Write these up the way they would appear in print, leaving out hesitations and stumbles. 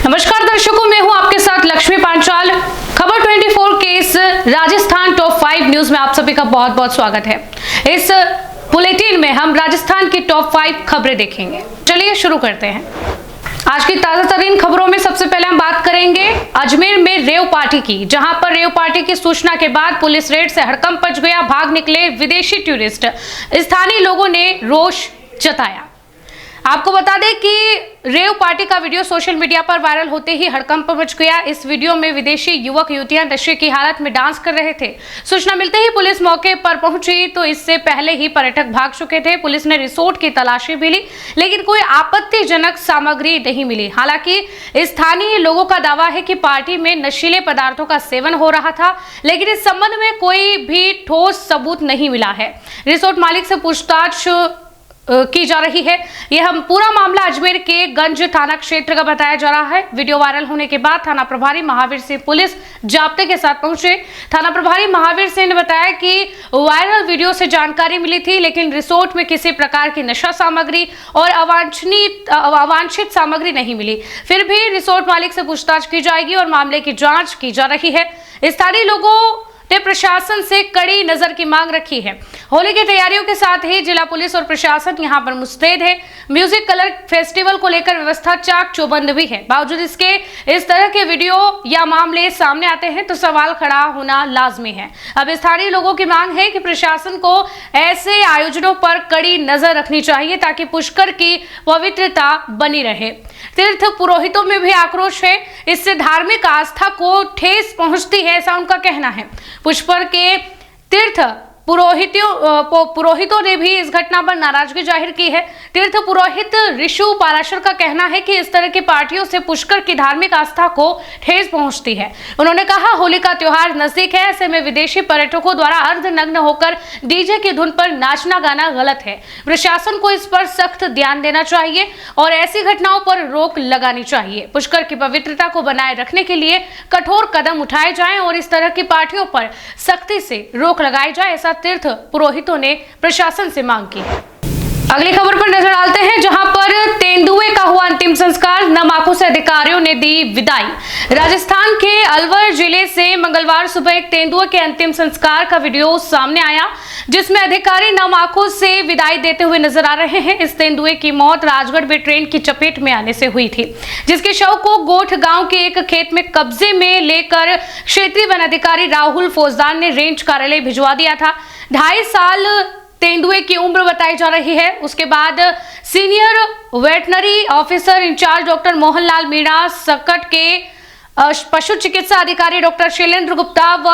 नमस्कार दर्शकों, मैं हूं आपके साथ लक्ष्मी पांचाल। खबर 24 के इस राजस्थान टॉप 5 न्यूज में आप सभी का बहुत बहुत स्वागत है। इस बुलेटिन में हम राजस्थान की टॉप 5 खबरें देखेंगे। चलिए शुरू करते हैं। आज की ताजा तरीन खबरों में सबसे पहले हम बात करेंगे अजमेर में रेव पार्टी की, जहां पर रेव पार्टी की सूचना के बाद पुलिस रेड से हड़कंप मच गया। भाग निकले विदेशी टूरिस्ट, स्थानीय लोगों ने रोष जताया। आपको बता दें कि रेव पार्टी का वीडियो सोशल मीडिया पर वायरल होते ही हड़कंप मच गया। इस वीडियो में विदेशी युवक युवतियां नशे की हालत में डांस कर रहे थे। सूचना मिलते ही पुलिस मौके पर पहुंची तो इससे पहले ही पर्यटक भाग चुके थे। पुलिस ने रिसोर्ट की तलाशी भी ली, लेकिन कोई आपत्तिजनक सामग्री नहीं मिली। हालांकि स्थानीय लोगों का दावा है कि पार्टी में नशीले पदार्थों का सेवन हो रहा था, लेकिन इस संबंध में कोई भी ठोस सबूत नहीं मिला है। रिसोर्ट मालिक से पूछताछ की जा रही है। यह पूरा मामला अजमेर के गंज थाना क्षेत्र का बताया जा रहा है। वीडियो वायरल होने के बाद थाना प्रभारी महावीर सिंह पुलिस जाब्ते के साथ पहुंचे। थाना प्रभारी महावीर सिंह ने बताया कि वायरल वीडियो से जानकारी मिली थी, लेकिन रिसोर्ट में किसी प्रकार की नशा सामग्री और अवांछित सामग्री नहीं मिली। फिर भी रिसोर्ट मालिक से पूछताछ की जाएगी और मामले की जाँच की जा रही है। स्थानीय लोगों ने प्रशासन से कड़ी नजर की मांग रखी है। होली की तैयारियों के साथ ही जिला पुलिस और प्रशासन यहां पर मुस्तैद है। म्यूजिक कलर फेस्टिवल को लेकर व्यवस्था चाक चौबंद भी है। बावजूद इसके इस तरह के वीडियो या मामले सामने आते हैं तो सवाल खड़ा होना लाजमी है। अब स्थानीय लोगों की मांग है कि प्रशासन को ऐसे आयोजनों पर कड़ी नजर रखनी चाहिए ताकि पुष्कर की पवित्रता बनी रहे। तीर्थ पुरोहितों में भी आक्रोश है। इससे धार्मिक आस्था को ठेस पहुंचती है, ऐसा उनका कहना है। पुष्कर के तीर्थ पुरोहितों ने भी इस घटना पर नाराजगी जाहिर की है। तीर्थ पुरोहित ऋषु पाराशर का कहना है कि इस तरह की पार्टियों से पुष्कर की धार्मिक आस्था को ठेस पहुंचती है। उन्होंने कहा, होली का त्योहार नजदीक है, ऐसे में विदेशी पर्यटकों द्वारा अर्धनग्न होकर डीजे की धुन पर नाचना गाना गलत है। प्रशासन को इस पर सख्त ध्यान देना चाहिए और ऐसी घटनाओं पर रोक लगानी चाहिए। पुष्कर की पवित्रता को बनाए रखने के लिए कठोर कदम उठाए जाएं और इस तरह की पार्टियों पर सख्ती से रोक लगाई जाए, ऐसा तीर्थ पुरोहितों ने प्रशासन से मांग की है। अगली खबर पर नजर डालते हैं, जहां पर तेंदुए का हुआ अंतिम संस्कार। नम आंखों से अधिकारियों ने दी विदाई। राजस्थान के अलवर जिले से मंगलवार सुबह एक तेंदुए के अंतिम संस्कार का वीडियो सामने आया, जिसमें अधिकारी नम आंखों से विदाई देते हुए नजर आ रहे हैं। इस तेंदुए की मौत राजगढ़ में ट्रेन की चपेट में आने से हुई थी, जिसके शव को गोठ गांव के एक खेत में कब्जे में लेकर क्षेत्रीय वन अधिकारी राहुल फौजदार ने रेंज कार्यालय भिजवा दिया था। 2.5 साल तेंदुए की उम्र बताई जा रही है। उसके बाद senior veterinary officer incharge doctor Mohanlal Meena, Sakat के पशु चिकित्सा अधिकारी डॉक्टर शैलेंद्र गुप्ता व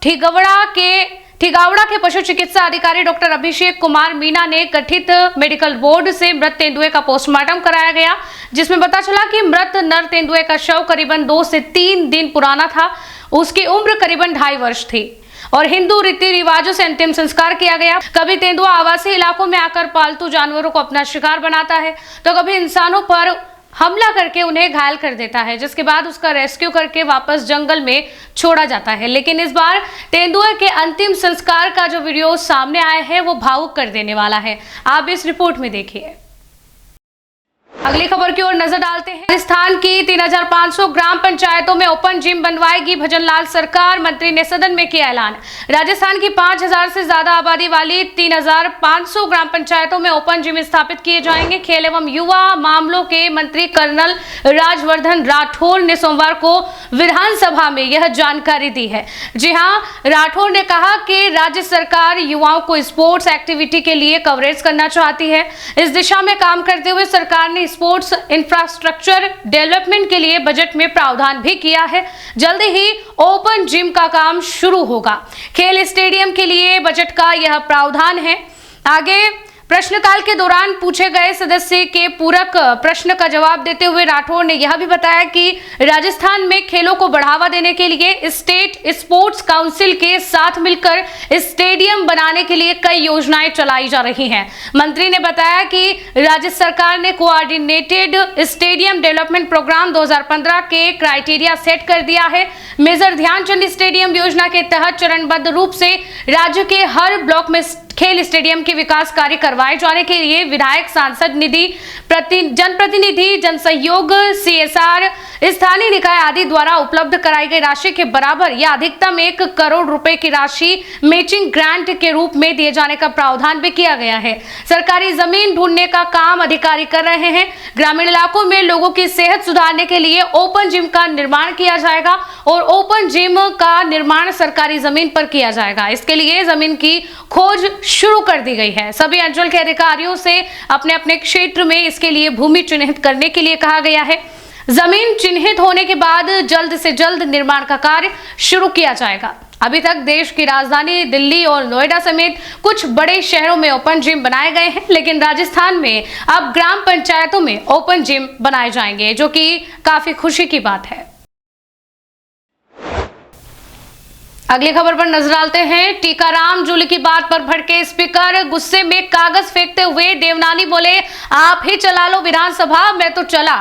ठिगावड़ा के पशु चिकित्सा अधिकारी डॉक्टर अभिषेक कुमार मीना ने गठित मेडिकल बोर्ड से मृत तेंदुए का पोस्टमार्टम कराया गया, जिसमें पता चला कि मृत नर तेंदुए का शव करीबन 2 से 3 दिन पुराना था। उसकी उम्र करीबन 2.5 वर्ष थी और हिंदू रीति रिवाजों से अंतिम संस्कार किया गया। कभी तेंदुआ आवासीय इलाकों में आकर पालतू जानवरों को अपना शिकार बनाता है, तो कभी इंसानों पर हमला करके उन्हें घायल कर देता है, जिसके बाद उसका रेस्क्यू करके वापस जंगल में छोड़ा जाता है। लेकिन इस बार तेंदुए के अंतिम संस्कार का जो वीडियो सामने आया है वो भावुक कर देने वाला है। आप इस रिपोर्ट में देखिए। अगली खबर की ओर नजर डालते हैं। राजस्थान की 3500 ग्राम पंचायतों में ओपन जिम बनवाएगी भजनलाल सरकार। मंत्री ने सदन में किया ऐलान। राजस्थान की 5000 से ज्यादा आबादी वाली 3500 ग्राम पंचायतों में ओपन जिम स्थापित किए जाएंगे। खेल एवं युवा मामलों के मंत्री कर्नल राज्यवर्धन राठौर ने सोमवार को विधानसभा में यह जानकारी दी है। जी हां, राठौर ने कहा कि राज्य सरकार युवाओं को स्पोर्ट्स एक्टिविटी के लिए कवरेज करना चाहती है। इस दिशा में काम करते हुए सरकार ने स्पोर्ट्स इंफ्रास्ट्रक्चर डेवलपमेंट के लिए बजट में प्रावधान भी किया है। जल्दी ही ओपन जिम का काम शुरू होगा। खेल स्टेडियम के लिए बजट का यह प्रावधान है। आगे प्रश्नकाल के दौरान पूछे गए सदस्य के पूरक प्रश्न का जवाब देते हुए राठौर ने यह भी बताया कि राजस्थान में खेलों को बढ़ावा देने के लिए स्टेट स्पोर्ट्स काउंसिल के साथ मिलकर स्टेडियम बनाने के लिए कई योजनाएं चलाई जा रही हैं। मंत्री ने बताया कि राज्य सरकार ने कोऑर्डिनेटेड स्टेडियम डेवलपमेंट प्रोग्राम 2015 के क्राइटेरिया सेट कर दिया है। मेजर ध्यानचंद स्टेडियम योजना के तहत चरणबद्ध रूप से राज्य के हर ब्लॉक में खेल स्टेडियम के विकास कार्य करवाए जाने के लिए विधायक, सांसद निधि, जनप्रतिनिधि, जनसहयोग, CSR, स्थानीय निकाय आदि द्वारा उपलब्ध कराई गई राशि के बराबर या अधिकतम 1 करोड़ रुपए की राशि मैचिंग ग्रांट के रूप में दिए जाने का प्रावधान भी किया गया है। सरकारी जमीन ढूंढने का काम अधिकारी कर रहे हैं। ग्रामीण इलाकों में लोगों की सेहत सुधारने के लिए ओपन जिम का निर्माण किया जाएगा और ओपन जिम का निर्माण सरकारी जमीन पर किया जाएगा। इसके लिए जमीन की खोज शुरू कर दी गई है। सभी अंचल के अधिकारियों से अपने अपने क्षेत्र में इसके लिए भूमि चिन्हित करने के लिए कहा गया है। जमीन चिन्हित होने के बाद जल्द से जल्द निर्माण का कार्य शुरू किया जाएगा। अभी तक देश की राजधानी दिल्ली और नोएडा समेत कुछ बड़े शहरों में ओपन जिम बनाए गए हैं, लेकिन राजस्थान में अब ग्राम पंचायतों में ओपन जिम बनाए जाएंगे, जो कि काफी खुशी की बात है। अगली खबर पर नजर डालते हैं। टीकाराम जूली की बात पर भड़के स्पीकर, गुस्से में कागज फेंकते हुए देवनानी बोले, आप ही चला लो विधानसभा, मैं तो चला।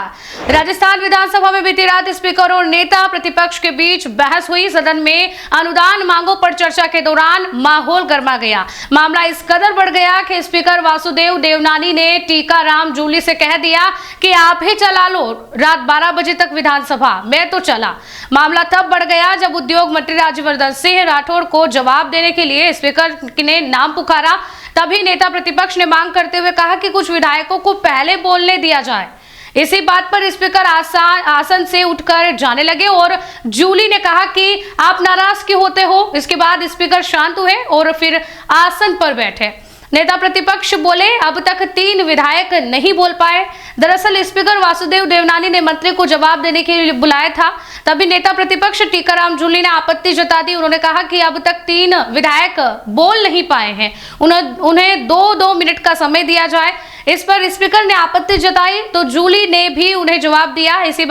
राजस्थान विधानसभा में बीती रात स्पीकर और नेता प्रतिपक्ष के बीच बहस हुई। सदन में अनुदान मांगों पर चर्चा के दौरान माहौल गर्मा गया। मामला इस कदर बढ़ गया कि स्पीकर वासुदेव देवनानी ने टीकाराम जूली से कह दिया कि आप ही चला लो रात 12 बजे तक विधानसभा, मैं तो चला। मामला तब बढ़ गया जब उद्योग मंत्री राज्यवर्धन सिंह राठौड़ को जवाब देने के लिए स्पीकर ने नाम पुकारा। तभी नेता प्रतिपक्ष ने मांग करते हुए कहा कि कुछ विधायकों को पहले बोलने दिया जाए। इसी बात पर स्पीकर आसन से उठकर जाने लगे और जूली ने कहा कि आप नाराज क्यों होते हो। इसके बाद स्पीकर शांत हुए और फिर आसन पर बैठे। नेता प्रतिपक्ष बोले, अब तक 3 विधायक नहीं बोल पाए। दरअसल स्पीकर वासुदेव देवनानी ने मंत्री को जवाब देने के लिए बुलाया था। तभी नेता प्रतिपक्ष टीकाराम जूली ने आपत्ति जता दी। उन्होंने कहा कि अब तक 3 विधायक बोल नहीं पाए हैं, उन्हें 2-2 मिनट का समय दिया जाए। इस पर स्पीकर ने आपत्ति जताई तो जूली ने भी उन्हें जवाब दिया। इसी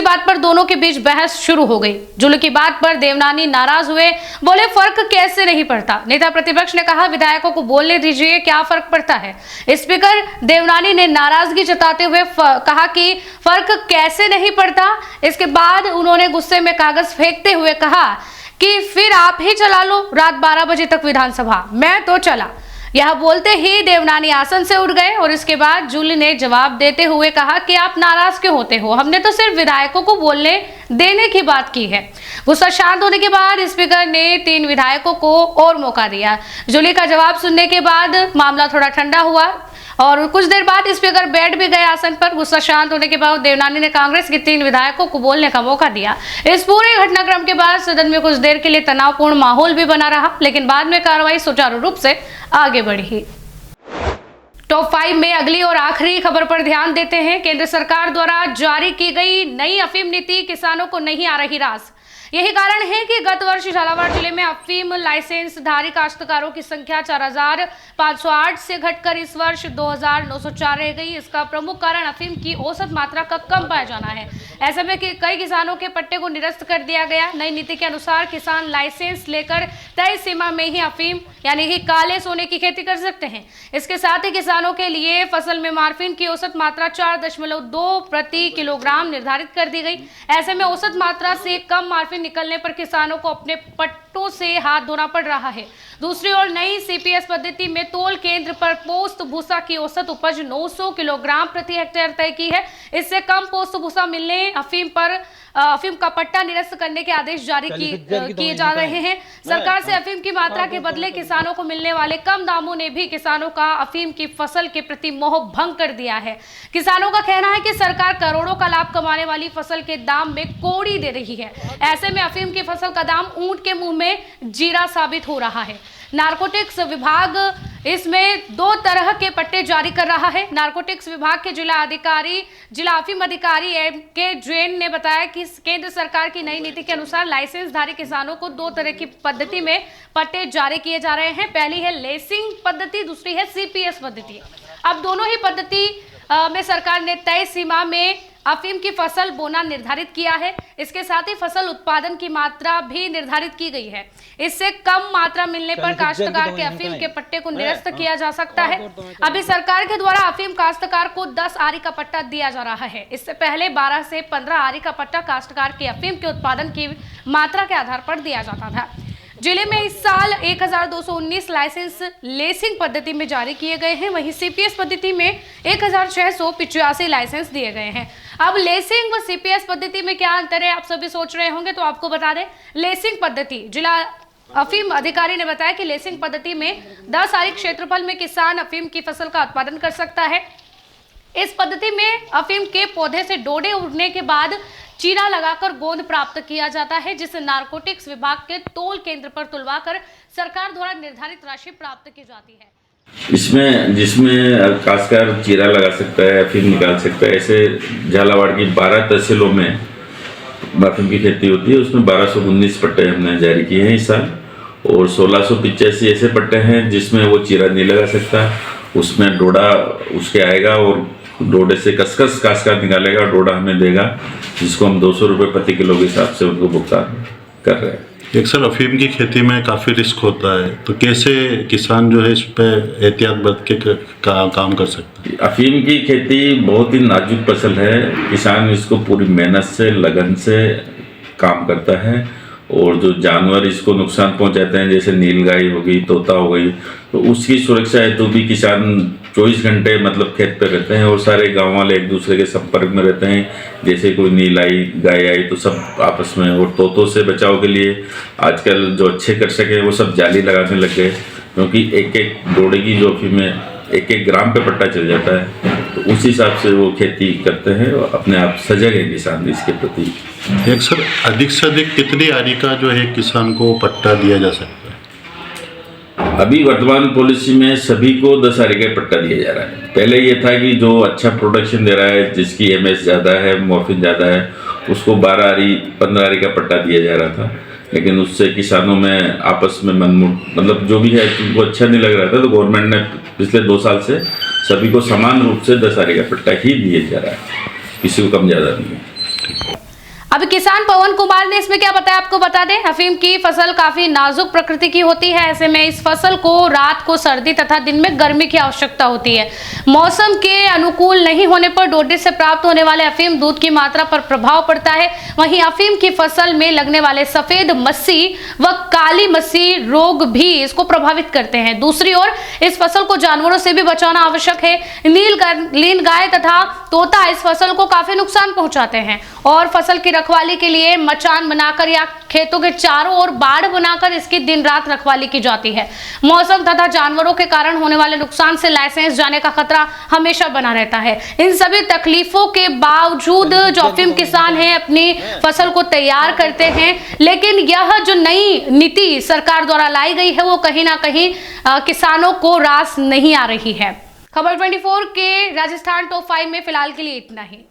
बात पर दोनों के बीच बहस शुरू हो गई। जूली की बात पर देवनानी नाराज हुए, बोले फर्क कैसे नहीं पड़ता। नेता प्रतिपक्ष ने कहा, विधायकों को बोलने दीजिए, क्या फर्क पड़ता है। स्पीकर देवनानी ने नाराजगी जताते हुए कहा कि फर्क कैसे नहीं पड़ता। इसके बाद उन्होंने गुस्से में कागज फेंकते हुए कहा कि फिर आप ही चला लो रात 12 बजे तक विधानसभा, मैं तो चला। यह बोलते ही देवनानी आसन से उठ गए और इसके बाद जूली ने जवाब देते हुए कहा कि आप नाराज क्यों होते हो, हमने तो सिर्फ विधायकों को बोलने देने की बात की है। गुस्सा शांत होने के बाद स्पीकर ने 3 विधायकों को और मौका दिया। जूली का जवाब सुनने के बाद मामला थोड़ा ठंडा हुआ और कुछ देर बाद स्पीकर बैठ भी गए आसन पर। गुस्सा शांत होने के बाद देवनानी ने कांग्रेस के 3 विधायकों को बोलने का मौका दिया। इस पूरे घटनाक्रम के बाद सदन में कुछ देर के लिए तनावपूर्ण माहौल भी बना रहा, लेकिन बाद में कार्रवाई सुचारू रूप से आगे बढ़ी। टॉप 5 में अगली और आखिरी खबर पर ध्यान देते हैं। केंद्र सरकार द्वारा जारी की गई नई अफीम नीति किसानों को नहीं आ रही रास। यही कारण है कि गत वर्ष झालावाड़ जिले में अफीम लाइसेंसधारी काश्तकारों की संख्या 4508 से घटकर इस वर्ष 2904 रह गई। इसका प्रमुख कारण अफीम की औसत मात्रा का कम पाया जाना है। ऐसे में कई किसानों के पट्टे को निरस्त कर दिया गया। नई नीति के अनुसार किसान लाइसेंस लेकर तय सीमा में ही अफीम यानी कि काले सोने की खेती कर सकते हैं। इसके साथ ही किसानों के लिए फसल में मार्फिन की औसत मात्रा 4.2 प्रति किलोग्राम निर्धारित कर दी गई। ऐसे में औसत मात्रा से कम मार्फिन निकलने पर किसानों को अपने पट्टों से हाथ धोना पड़ रहा है। दूसरी ओर नई CPS पद्धति में तोल केंद्र पर पोस्त भूसा की औसत उपज 900 किलोग्राम प्रति हेक्टेयर तय की है। इससे कम पोस्त भूसा मिलने अफीम का पट्टा निरस्त करने के आदेश जारी किए जा रहे हैं। सरकार से अफीम की मात्रा के बदले किसानों को मिलने वाले कम दामों ने भी किसानों का अफीम की फसल के प्रति मोह भंग कर दिया है। किसानों का कहना है कि सरकार करोड़ों का लाभ कमाने वाली फसल के दाम में कोड़ी दे रही है। ऐसे में अफीम की फसल का दाम ऊंट के मुंह में जीरा साबित हो रहा है। नारकोटिक्स विभाग इसमें 2 तरह के पट्टे जारी कर रहा है। नारकोटिक्स विभाग के जिला अफीम अधिकारी MK जैन ने बताया कि केंद्र सरकार की नई नीति के अनुसार लाइसेंसधारी किसानों को 2 तरह की पद्धति में पट्टे जारी किए जा रहे हैं। पहली है लेसिंग पद्धति, दूसरी है CPS पद्धति। अब दोनों ही पद्धति में सरकार ने तय सीमा में अफीम की फसल बोना निर्धारित किया है। इसके साथ ही फसल उत्पादन की मात्रा भी निर्धारित की गई है। इससे कम मात्रा मिलने पर काश्तकार के अफीम के पट्टे को निरस्त किया जा सकता है। अभी सरकार के द्वारा अफीम काश्तकार को 10 आरी का पट्टा दिया जा रहा है। इससे पहले 12 से 15 आरी का पट्टा काश्तकार के अफीम के उत्पादन की मात्रा के आधार पर दिया जाता था। जिले में इस साल 1219 लाइसेंस लेसिंग पद्धति में जारी किए गए हैं। वहीं सीपीएस पद्धति में 1685 लाइसेंस दिए गए हैं। अब लेसिंग व सीपीएस पद्धति में क्या अंतर है, आप सभी सोच रहे होंगे, तो आपको बता दें। लेसिंग पद्धति, जिला अफीम अधिकारी ने बताया कि लेसिंग पद्धति में 10 आरी क्षेत्रफल में किसान अफीम की फसल का उत्पादन कर सकता है। इस पद्धति में अफीम के पौधे से डोडे उड़ने के बाद चीरा लगाकर गोंद प्राप्त किया जाता है, जिसे नारकोटिक्स विभाग के तोल केंद्र पर तुलवाकर सरकार द्वारा निर्धारित राशि प्राप्त की जाती है। जिसमें काश्तकार चीरा लगा सकता है, अफीम निकाल सकता है। ऐसे झालावाड़ की 12 तहसीलों में अफीम की खेती होती है। उसमें 1219 पट्टे हमने जारी किए हैं इस साल, और 1685 ऐसे पट्टे हैं जिसमें वो चीरा नहीं लगा सकता। उसमें डोडा उसके आएगा और डोडे से कसकस काश्तकार निकालेगा और डोडा हमें देगा, जिसको हम 200 रुपये प्रति किलो के हिसाब से उनको भुगतान कर रहे हैं। एक सर, अफीम की खेती में काफ़ी रिस्क होता है, तो कैसे किसान जो है इस पे एहतियात बरत के काम कर सकते हैं? अफीम की खेती बहुत ही नाजुक फसल है। किसान इसको पूरी मेहनत से, लगन से काम करता है, और जो जानवर इसको नुकसान पहुंचाते हैं, जैसे नीलगाय हो गई, तोता हो गई, तो उसकी सुरक्षा हेतु भी किसान 24 घंटे मतलब खेत पे रहते हैं, और सारे गांव वाले एक दूसरे के संपर्क में रहते हैं। जैसे कोई नील आई, गाय आई, तो सब आपस में। और तोतों से बचाव के लिए आजकल जो अच्छे कृषक हैं वो सब जाली लगाने लग गए, क्योंकि एक एक डोडे की जो अफीम में 1-1 ग्राम पे पट्टा चल जाता है। तो उस हिसाब से वो खेती करते हैं और अपने आप सजग है किसान इसके प्रति। एक सर, अधिक से अधिक कितनी आरी का जो है किसान को पट्टा दिया जा सकता है? अभी वर्तमान पॉलिसी में सभी को 10 आरी का पट्टा दिया जा रहा है। पहले ये था कि जो अच्छा प्रोडक्शन दे रहा है, जिसकी एमएस ज़्यादा है, मॉर्फिन ज़्यादा है, उसको 12 आरी 15 आरी का पट्टा दिया जा रहा था। लेकिन उससे किसानों में आपस में मनमुट, मतलब जो भी है, उनको अच्छा नहीं लग रहा था। तो गवर्नमेंट ने पिछले 2 साल से सभी को समान रूप से 10 आरी का पट्टा ही दिया जा रहा है, किसी को कम ज़्यादा नहीं है। अब किसान पवन कुमार ने इसमें क्या बताया, आपको बता दें। अफीम की फसल काफी नाजुक प्रकृति की होती है। ऐसे में इस फसल को रात को सर्दी तथा दिन में गर्मी की आवश्यकता होती है। मौसम के अनुकूल नहीं होने पर डोडे से प्राप्त होने वाले अफीम दूध की मात्रा पर प्रभाव पड़ता है। वहीं अफीम की फसल में लगने वाले सफेद मस्सी व काली मस्सी रोग भी इसको प्रभावित करते हैं। दूसरी ओर इस फसल को जानवरों से भी बचाना आवश्यक है। नील गाय तथा तोता इस फसल को काफी नुकसान पहुंचाते हैं, और फसल की रखवाली के लिए मचान बनाकर या खेतों के चारों ओर बाड़ बनाकर इसकी दिन रात रखवाली की जाती है। मौसम तथा जानवरों के कारण होने वाले नुकसान से लाइसेंस जाने का खतरा हमेशा बना रहता है। इन सभी तकलीफों के बावजूद जो अफीम किसान हैं अपनी फसल को तैयार करते हैं, लेकिन यह जो नई नीति सरकार द्वारा लाई गई है वो कहीं ना कहीं किसानों को रास नहीं आ रही है। खबर 24 के राजस्थान टॉप 5 में फिलहाल के लिए इतना ही।